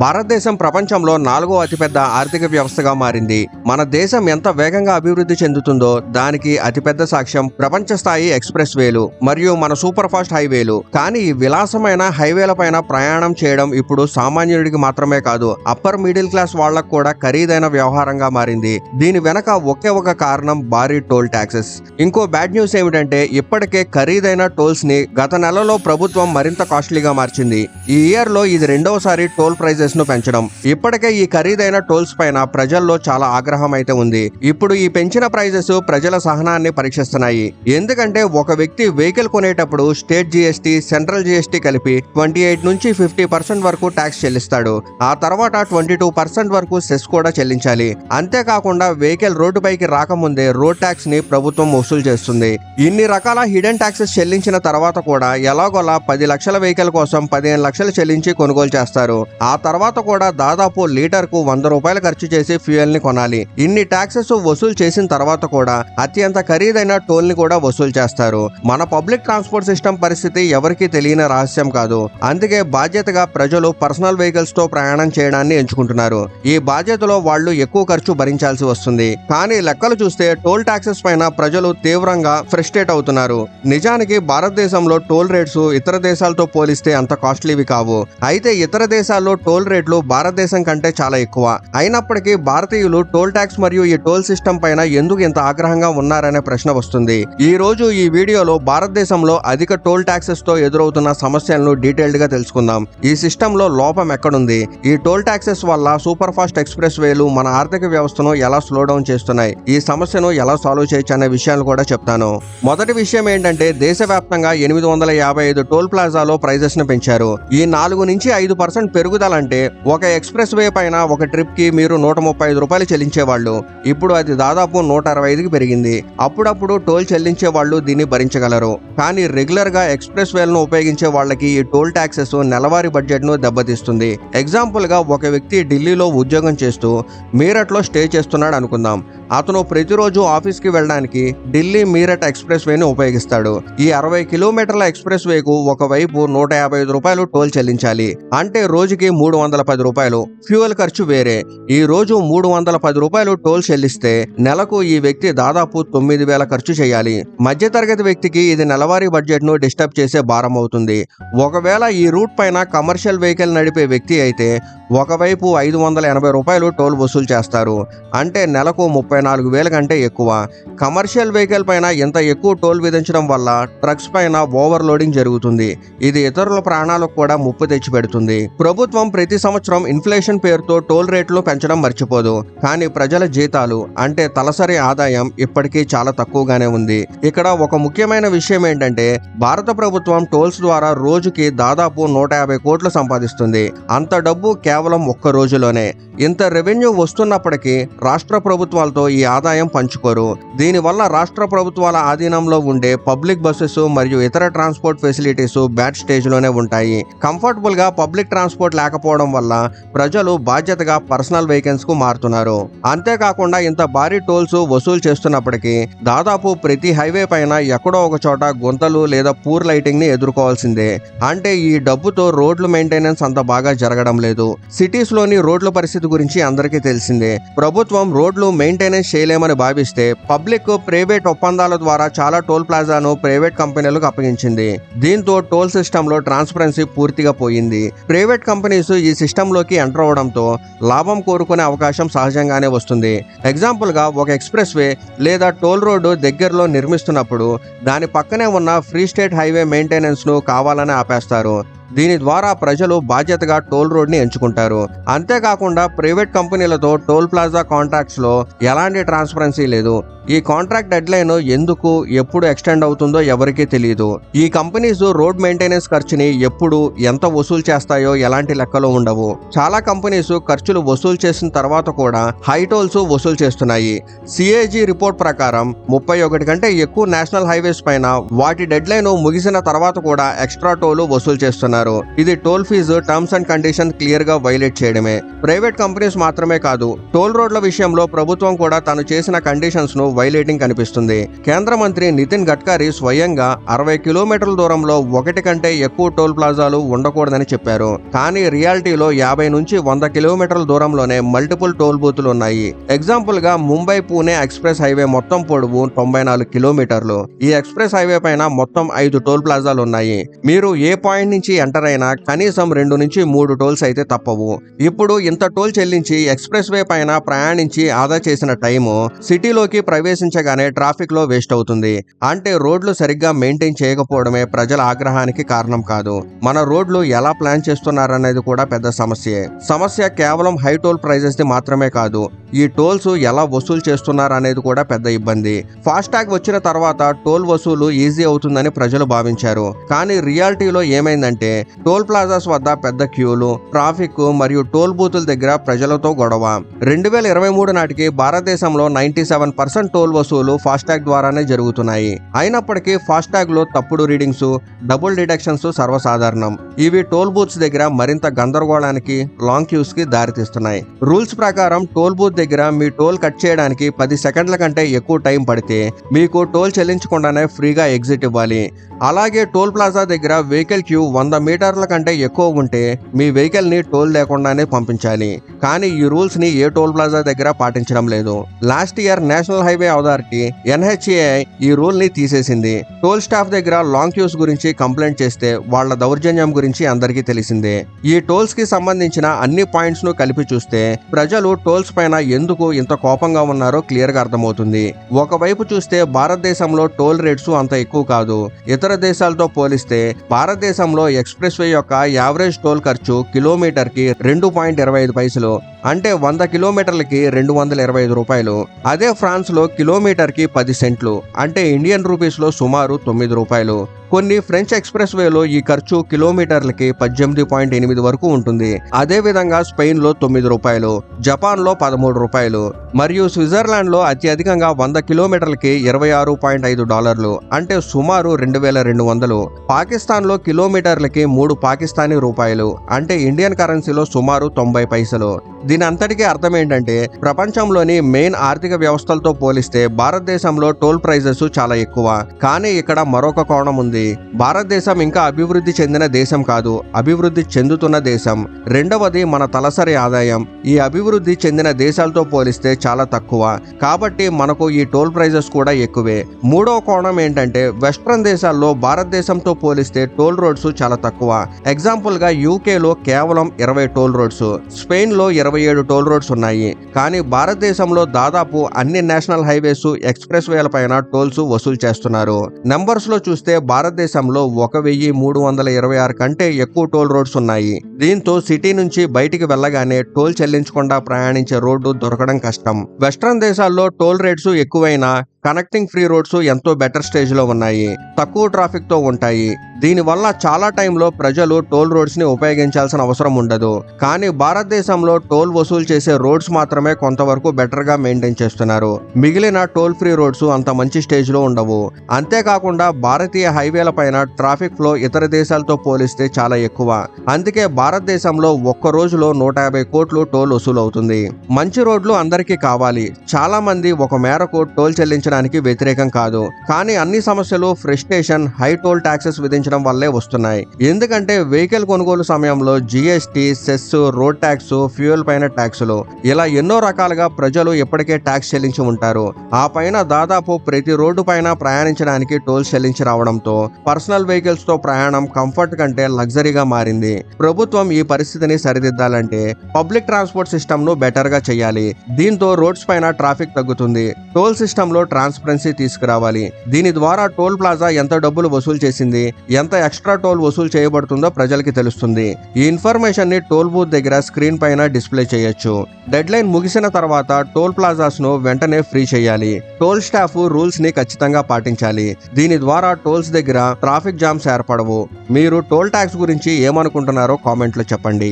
భారతదేశం ప్రపంచంలో 4వ అతిపెద్ద ఆర్థిక వ్యవస్థగా మారింది. మన దేశం ఎంత వేగంగా అభివృద్ధి చెందుతుందో దానికి అతిపెద్ద సాక్ష్యం ప్రపంచ స్థాయి ఎక్స్ప్రెస్ వేలు మరియు మన సూపర్ ఫాస్ట్ హైవేలు. కానీ ఈ విలాసమైన హైవేల పైన ప్రయాణం చేయడం ఇప్పుడు సామాన్యుడికి మాత్రమే కాదు, అప్పర్ మిడిల్ క్లాస్ వాళ్లకు కూడా ఖరీదైన వ్యవహారంగా మారింది. దీని వెనక ఒకే ఒక కారణం భారీ టోల్ ట్యాక్సెస్. ఇంకో బ్యాడ్ న్యూస్ ఏమిటంటే ఇప్పటికే ఖరీదైన టోల్స్ ని గత నెలలో ప్రభుత్వం మరింత కాస్ట్లీగా మార్చింది. ఈ ఇయర్ లో ఇది రెండవసారి టోల్ ప్రైజెస్ ను పెంచడం. ఇప్పటికే ఈ ఖరీదైన టోల్స్ పైన ప్రజల్లో చాలా ఆగ్రహం అయితే ఉంది. ఇప్పుడు ఈ పెంచిన ప్రైజెస్ ప్రజల సహనాన్ని పరీక్షిస్తున్నాయి. ఎందుకంటే ఒక వ్యక్తి వెహికల్ కొనేటప్పుడు స్టేట్ జిఎస్టీ, సెంట్రల్ జిఎస్టీ కలిపి 28 నుంచి 50% వరకు ట్యాక్స్ చెల్లిస్తాడు. ఆ తర్వాత 22% వరకు సెస్ కూడా చెల్లించాలి. అంతేకాకుండా వెహికల్ రోడ్డుపైకి రాకముందే రోడ్ ట్యాక్స్ ని ప్రభుత్వం వసూలు చేస్తుంది. ఇన్ని రకాల హిడెన్ ట్యాక్సెస్ చెల్లించిన తర్వాత కూడా ఎలాగోలా 10 లక్షల వెహికల్ కోసం 15 లక్షలు చెల్లించి కొనుగోలు చేస్తారు. ఆ తర్వాత కూడా దాదాపు లీటర్ కు 100 రూపాయలు ఖర్చు చేసి ఫ్యూయల్ ని కొనాలి. ఇన్ని ట్యాక్సెస్ వసూలు చేసిన తర్వాత కూడా అత్యంత ఖరీదైన టోల్ ని కూడా వసూలు చేస్తారు. మన పబ్లిక్ ట్రాన్స్పోర్ట్ సిస్టమ్ పరిస్థితి ఎవరికీ తెలియని రహస్యం కాదు. అందుకే బాధ్యతగా ప్రజలు పర్సనల్ వెహికల్స్ తో ప్రయాణం చేయడాన్ని ఎంచుకుంటున్నారు. ఈ బాధ్యతలో వాళ్ళు ఎక్కువ ఖర్చు భరించాల్సి వస్తుంది. కానీ లెక్కలు చూస్తే టోల్ ట్యాక్సెస్ పైన ప్రజలు తీవ్రంగా ఫ్రస్ట్రేట్ అవుతున్నారు. నిజానికి భారతదేశంలో టోల్ రేట్స్ ఇతర దేశాలతో పోలిస్తే అంత కాస్ట్లీవి కావు. అయితే ఇతర దేశాల్లో టోల్ రేట్లు భారతదేశం కంటే చాలా ఎక్కువ. అయినప్పటికీ భారతీయులు టోల్ ట్యాక్స్ మరియు ఈ టోల్ సిస్టమ్ పైన ఎందుకు ఇంత ఆగ్రహంగా ఉన్నారనే ప్రశ్న వస్తుంది. ఈ రోజు ఈ వీడియోలో భారతదేశంలో అధిక టోల్ ట్యాక్సెస్ తో ఎదురవుతున్న సమస్యలను డీటెయిల్డ్ గా తెలుసుకుందాం. ఈ సిస్టమ్ లో లోపం ఎక్కడుంది, ఈ టోల్ ట్యాక్సెస్ వల్ల సూపర్ ఫాస్ట్ ఎక్స్ప్రెస్ వేలు మన ఆర్థిక వ్యవస్థను ఎలా స్లో డౌన్ చేస్తున్నాయి, ఈ సమస్యను ఎలా సాల్వ్ చేయొచ్చు అనే విషయాలు కూడా చెప్తాను. మొదటి విషయం ఏంటంటే దేశవ్యాప్తంగా 855 టోల్ ప్లాజాలో ప్రైజెస్ ను పెంచారు. ఈ 4 నుంచి 5% పెరుగుదలంటే ఒక ఎక్స్ప్రెస్ వే పైన ఒక ట్రిప్ కి మీరు 135 రూపాయలు చెల్లించేవాళ్ళు. ఇప్పుడు అది దాదాపు 165కి పెరిగింది. అప్పుడప్పుడు టోల్ చెల్లించే వాళ్ళు దీన్ని భరించగలరు. కానీ రెగ్యులర్ గా ఎక్స్ప్రెస్ వేలను ఉపయోగించే వాళ్ళకి ఈ టోల్ ట్యాక్సెస్ నెలవారీ బడ్జెట్ ను దెబ్బతీస్తుంది. ఎగ్జాంపుల్ గా ఒక వ్యక్తి ఢిల్లీలో ఉద్యోగం చేస్తూ మీరట్ లో స్టే చేస్తున్నాడు అనుకుందాం. అతను ప్రతిరోజు ఆఫీస్ కి వెళ్ళడానికి ఢిల్లీ మీరట్ ఎక్స్ప్రెస్ వేని ఉపయోగిస్తాడు. ఈ 60 కిలోమీటర్ల ఎక్స్ప్రెస్ వేకు ఒకవైపు 155 రూపాయలు టోల్ చెల్లించాలి. అంటే రోజుకి 310 రూపాయలు. ఫ్యూయల్ ఖర్చు వేరే. ఈ రోజు 310 రూపాయలు టోల్ చెల్లిస్తే నెలకు ఈ వ్యక్తి దాదాపు 9,000 ఖర్చు చేయాలి. మధ్యతరగతి వ్యక్తికి ఇది నెలవారీ బడ్జెట్ ను డిస్టర్బ్ చేసే భారం అవుతుంది. ఒకవేళ ఈ రూట్ పైన కమర్షియల్ వెహికల్ నడిపే వ్యక్తి అయితే ఒకవైపు 580 రూపాయలు టోల్ వసూలు చేస్తారు. అంటే నెలకు 34,000 కంటే ఎక్కువ. కమర్షియల్ వెహికల్ పైన ఇంత ఎక్కువ టోల్ విధించడం వల్ల ట్రక్స్ పైన ఓవర్లోడింగ్ జరుగుతుంది. ఇది ఇతరుల ప్రాణాలకు కూడా ముప్పు తెచ్చిపెడుతుంది. ప్రభుత్వం ప్రతి సంవత్సరం ఇన్ఫ్లేషన్ పేరుతో టోల్ రేట్లు పెంచడం మర్చిపోదు. కానీ ప్రజల జీతాలు అంటే తలసరి ఆదాయం ఇప్పటికీ చాలా తక్కువగానే ఉంది. ఇక్కడ ఒక ముఖ్యమైన విషయం ఏంటంటే భారత ప్రభుత్వం టోల్స్ ద్వారా రోజుకి దాదాపు 150 కోట్లు సంపాదిస్తుంది. అంత డబ్బు కేవలం ఒక్క రోజులోనే. ఇంత రెవెన్యూ వస్తున్నప్పటికీ రాష్ట్ర ప్రభుత్వాలతో ఈ ఆదాయం పంచుకోరు. దీనివల్ల రాష్ట్ర ప్రభుత్వాల ఆధీనంలో ఉండే పబ్లిక్ బస్సెస్ మరియు ఇతర ట్రాన్స్పోర్ట్ ఫెసిలిటీస్ బ్యాడ్ స్టేజ్ లోనే ఉంటాయి. కంఫర్టబుల్ గా పబ్లిక్ ట్రాన్స్పోర్ట్ లేకపోవడం వల్ల ప్రజలు బాధ్యతగా పర్సనల్ వెహికల్స్ కు మారుతున్నారు. అంతేకాకుండా ఇంత భారీ టోల్స్ వసూలు చేస్తున్నప్పటికీ దాదాపు ప్రతి హైవే పైన ఎక్కడో ఒక చోట గుంతలు లేదా పూర్ లైటింగ్ ని ఎదుర్కోవాల్సిందే. అంటే ఈ డబ్బుతో రోడ్లు మెయింటెనెన్స్ అంత బాగా జరగడం లేదు. సిటీస్ లోని రోడ్ల పరిస్థితి గురించి అందరికీ తెలిసిందే. ప్రభుత్వం రోడ్లు మెయింటెనెన్స్ చేయలేమని భావిస్తే పబ్లిక్ ప్రైవేట్ ఒప్పందాల ద్వారా చాలా టోల్ ప్లాజాను ప్రైవేట్ కంపెనీలకు అప్పగించింది. దీంతో టోల్ సిస్టమ్ లో ట్రాన్స్పరెన్సీ పూర్తిగా పోయింది. ప్రైవేట్ కంపెనీస్ ఈ సిస్టమ్ లోకి ఎంటర్ అవడంతో లాభం కోరుకునే అవకాశం సహజంగానే వస్తుంది. ఎగ్జాంపుల్ గా ఒక ఎక్స్ప్రెస్ వే లేదా టోల్ రోడ్డు దగ్గరలో నిర్మిస్తున్నప్పుడు దాని పక్కనే ఉన్న ఫ్రీ స్టేట్ హైవే మెయింటెనెన్స్ ను కావాలని ఆపేస్తారు. దీని ద్వారా ప్రజలు బాధ్యతగా టోల్ రోడ్ ని ఎంచుకుంటారు. అంతేకాకుండా ప్రైవేట్ కంపెనీలతో టోల్ ప్లాజా కాంట్రాక్ట్స్ లో ఎలాంటి ట్రాన్స్పరెన్సీ లేదు. ఈ కాంట్రాక్ట్ డెడ్ లైన్ ఎందుకు ఎప్పుడు ఎక్స్టెండ్ అవుతుందో ఎవరికీ తెలియదు. ఈ కంపెనీస్ రోడ్ మెయింటెనెన్స్ ఖర్చుని ఎప్పుడు ఎంత వసూలు చేస్తాయో ఎలాంటి లెక్కలు ఉండవు. చాలా కంపెనీస్ ఖర్చులు వసూలు చేసిన తర్వాత కూడా హై టోల్స్ వసూలు చేస్తున్నాయి. సిఏజీ రిపోర్ట్ ప్రకారం 31 కంటే ఎక్కువ నేషనల్ హైవేస్ పైన వాటి డెడ్ లైన్ ముగిసిన తర్వాత కూడా ఎక్స్ట్రా టోల్ వసూలు చేస్తున్నారు. అన్నారు. ఇది toll fee terms and condition clear గా వైలేట్ చేయడమే. ప్రైవేట్ కంపెనీస్ మాత్రమే కాదు, టోల్ రోడ్ల విషయంలో ప్రభుత్వం కూడా తాను చేసిన కండిషన్స్ ను వైలేటింగ్ కనిపిస్తుంది. కేంద్ర మంత్రి నితిన్ గడ్కరీ స్వయంగా 60 కిలోమీటర్ల దూరంలో ఒకటి కంటే ఎక్కువ టోల్ ప్లాజాలు ఉండకూడదని చెప్పారు. కానీ రియాలిటీలో 50 నుంచి 100 కిలోమీటర్ల దూరంలోనే మల్టిపుల్ టోల్ బూతులు ఉన్నాయి. ఎగ్జాంపుల్ గా ముంబై పూణే ఎక్స్ప్రెస్ హైవే మొత్తం పొడవు 94 కిలోమీటర్లు. ఈ ఎక్స్ప్రెస్ హైవే పైన మొత్తం 5 టోల్ ప్లాజాలు ఉన్నాయి. మీరు ఏ పాయింట్ నుంచి ఎంటర్ అయినా కనీసం 2 నుంచి 3 టోల్స్ అయితే తప్పవు. ఇప్పుడు ఇంత టోల్ చెల్లించి ఎక్స్ప్రెస్ వే పైన ప్రయాణించి ఆదా చేసిన టైము సిటీలోకి ప్రవేశించగానే ట్రాఫిక్ లో వేస్ట్ అవుతుంది. అంటే రోడ్లు సరిగ్గా మెయింటైన్ చేయకపోవడమే ప్రజల ఆగ్రహానికి కారణం కాదు, మన రోడ్లు ఎలా ప్లాన్ చేస్తున్నారనేది కూడా పెద్ద సమస్య కేవలం హై టోల్ ప్రైజెస్ ది మాత్రమే కాదు, ఈ టోల్స్ ఎలా వసూలు చేస్తున్నారనేది కూడా పెద్ద ఇబ్బంది. ఫాస్టాగ్ వచ్చిన తర్వాత టోల్ వసూలు ఈజీ అవుతుందని ప్రజలు భావించారు. కానీ రియాలిటీలో ఏమైందంటే టోల్ ప్లాజాస్ వద్ద పెద్ద క్యూలు, ట్రాఫిక్ మరియు టోల్ బూతుల దగ్గర ప్రజలతో గొడవ. 2023 నాటికి భారతదేశంలో 97% టోల్ వసూలు ఫాస్టాగ్ ద్వారానే జరుగుతున్నాయి. అయినప్పటికీ ఫాస్టాగ్ లో తప్పుడు రీడింగ్స్, డబుల్ డిడక్షన్స్ సర్వసాధారణం. ఇవి టోల్ బూత్స్ దగ్గర మరింత గందరగోళానికి, లాంగ్ క్యూస్ కి దారితీస్తున్నాయి. రూల్స్ ప్రకారం టోల్ బూత్ దగ్గర మీ టోల్ కట్ చేయడానికి 10 సెకండ్ల కంటే ఎక్కువ టైం పడితే మీకు టోల్ చెల్లించకుండానే ఫ్రీగా ఎగ్జిట్ ఇవ్వాలి. అలాగే టోల్ ప్లాజా దగ్గర వెహికల్ క్యూ 100 మీటర్ల కంటే ఎక్కువ ఉంటే మీ వెహికల్ ని టోల్ లేకుండానే పంపించాలి. కానీ ఈ రూల్స్ ని ఏ టోల్ ప్లాజా దగ్గర పాటించడం లేదు. Last year national highway authority NHAI ఈ రూల్ ని తీసేసింది. టోల్ స్టాఫ్ దగ్గర లాంగ్ క్యూస్ గురించి కంప్లైంట్ చేస్తే వాళ్ళ దౌర్జన్యం గురించి అందరికీ తెలిసిందే. ఈ టోల్స్ కి సంబంధించిన అన్ని పాయింట్స్ ను కలిపి చూస్తే ప్రజలు టోల్స్ పైన ఎందుకు ఇంత కోపంగా ఉన్నారో క్లియర్ గా అర్థమవుతుంది. ఒకవైపు చూస్తే భారతదేశంలో టోల్ రేట్స్ అంత ఎక్కువ కాదు. ఇతర దేశాలతో పోలిస్తే భారతదేశంలో ఎక్స్ప్రెస్ వే యొక్క యావరేజ్ టోల్ ఖర్చు కిలోమీటర్ కి 2.25 పైసలు, అంటే 100 కిలోమీటర్లకి 225 రూపాయలు. అదే ఫ్రాన్స్ లో కిలోమీటర్ కి 10 సెంట్లు, అంటే ఇండియన్ రూపీస్ లో సుమారు 9 రూపాయలు. కొన్ని ఫ్రెంచ్ ఎక్స్ప్రెస్ వేలో ఈ ఖర్చు కిలోమీటర్లకి 18.8 వరకు ఉంటుంది. అదే విధంగా స్పెయిన్ లో 9 రూపాయలు, జపాన్ లో 13 రూపాయలు మరియు స్విట్జర్లాండ్ లో అత్యధికంగా 100 కిలోమీటర్లకి $26.5, అంటే సుమారు 2200. పాకిస్తాన్ లో కిలోమీటర్లకి 3 పాకిస్తానీ రూపాయలు, అంటే ఇండియన్ కరెన్సీలో సుమారు 90 పైసలు. దీని అంతటికీ అర్థం ఏంటంటే ప్రపంచంలోని మెయిన్ ఆర్థిక వ్యవస్థలతో పోలిస్తే భారతదేశంలో టోల్ ప్రైజెస్ చాలా ఎక్కువ. కానీ ఇక్కడ మరొక కోణం ఉంది. భారతదేశం ఇంకా అభివృద్ధి చెందిన దేశం కాదు, అభివృద్ధి చెందుతున్న దేశం. రెండవది మన తలసరి ఆదాయం ఈ అభివృద్ధి చెందిన దేశాలతో పోలిస్తే చాలా తక్కువ, కాబట్టి మనకు ఈ టోల్ ప్రైజెస్ కూడా ఎక్కువే. మూడవ కోణం ఏంటంటే వెస్ట్రన్ దేశాల్లో భారతదేశంతో పోలిస్తే టోల్ రోడ్స్ చాలా తక్కువ. ఎగ్జాంపుల్ గా UK లో కేవలం 20 టోల్ రోడ్స్, స్పెయిన్ లో 27 టోల్ రోడ్స్ ఉన్నాయి. కానీ భారతదేశంలో దాదాపు అన్ని నేషనల్ హైవేస్, ఎక్స్ప్రెస్ వేల పైన టోల్స్ వసూలు చేస్తున్నారు. నంబర్స్ లో చూస్తే భారతదేశంలో 1326 కంటే ఎక్కువ టోల్ రోడ్స్ ఉన్నాయి. దీంతో సిటీ నుంచి బయటికి వెళ్ళగానే టోల్ చెల్లించకుండా ప్రయాణించే రోడ్డు దొరకడం కష్టం. వెస్ట్రన్ దేశాల్లో టోల్ రేట్స్ ఎక్కువైనా కనెక్టింగ్ ఫ్రీ రోడ్స్ ఎంతో బెటర్ స్టేజ్ లో ఉన్నాయి, తక్కువ ట్రాఫిక్ తో ఉంటాయి. దీనివల్ల చాలా టైంలో ప్రజలు టోల్ రోడ్స్ ని ఉపయోగించాల్సిన అవసరం ఉండదు. కానీ భారతదేశంలో టోల్ వసూలు చేసే రోడ్స్ మాత్రమే కొంతవరకు బెటర్ గా మెయింటైన్ చేస్తున్నారు. మిగిలిన టోల్ ఫ్రీ రోడ్స్ అంత మంచి స్టేజ్ లో ఉండవు. అంతేకాకుండా భారతీయ హైవేల పైన ట్రాఫిక్ ఫ్లో ఇతర దేశాలతో పోలిస్తే చాలా ఎక్కువ. అందుకే భారతదేశంలో ఒక్క రోజులో 150 కోట్లు టోల్ వసూలు అవుతుంది. మంచి రోడ్లు అందరికీ కావాలి. చాలా మంది ఒక మేరకు టోల్ చెల్లించడానికి వ్యతిరేకం కాదు. కానీ అన్ని సమస్యలు ఫ్రస్ట్రేషన్, హై టోల్ ట్యాక్సెస్ విధించడం వల్లే వస్తున్నాయి. ఎందుకంటే వెహికల్ కొనుగోలు సమయంలో GST, cess, road tax, fuel పైన ట్యాక్సులు, ఇలా ఎన్నో రకాలుగా ప్రజలు ఇప్పటికే ట్యాక్స్ చెల్లించి ఉంటారు. ఆ పైన దాదాపు ప్రతి రోడ్డు పైన ప్రయాణించడానికి టోల్ చెల్లించి రావడంతో పర్సనల్ వెహికల్స్ తో ప్రయాణం కంఫర్ట్ కంటే లగ్జరీగా మారింది. ప్రభుత్వం ఈ పరిస్థితిని సరిదిద్దాలంటే పబ్లిక్ ట్రాన్స్పోర్ట్ సిస్టమ్ ను బెటర్ గా చేయాలి. దీంతో రోడ్స్ పైన ట్రాఫిక్ తగ్గుతుంది. టోల్ సిస్టమ్ లో ట్రాన్స్పరెన్సీ తీసుకురావాలి. దీని ద్వారా టోల్ ప్లాజా ఎంత డబ్బులు వసూలు చేసింది, ఎంత ఎక్స్ట్రా టోల్ వసూలు చేయబడుతుందో ప్రజలకి తెలుస్తుంది. ఈ ఇన్ఫర్మేషన్ ని టోల్ బూత్ దగ్గర స్క్రీన్ పైన డిస్ప్లే చేయొచ్చు. డెడ్ లైన్ ముగిసిన తర్వాత టోల్ ప్లాజాస్ ను వెంటనే ఫ్రీ చేయాలి. టోల్ స్టాఫ్ రూల్స్ ని ఖచ్చితంగా పాటించాలి. దీని ద్వారా టోల్స్ దగ్గర ట్రాఫిక్ జామ్స్ ఏర్పడవు. మీరు టోల్ ట్యాక్స్ గురించి ఏమనుకుంటున్నారో కామెంట్లో చెప్పండి.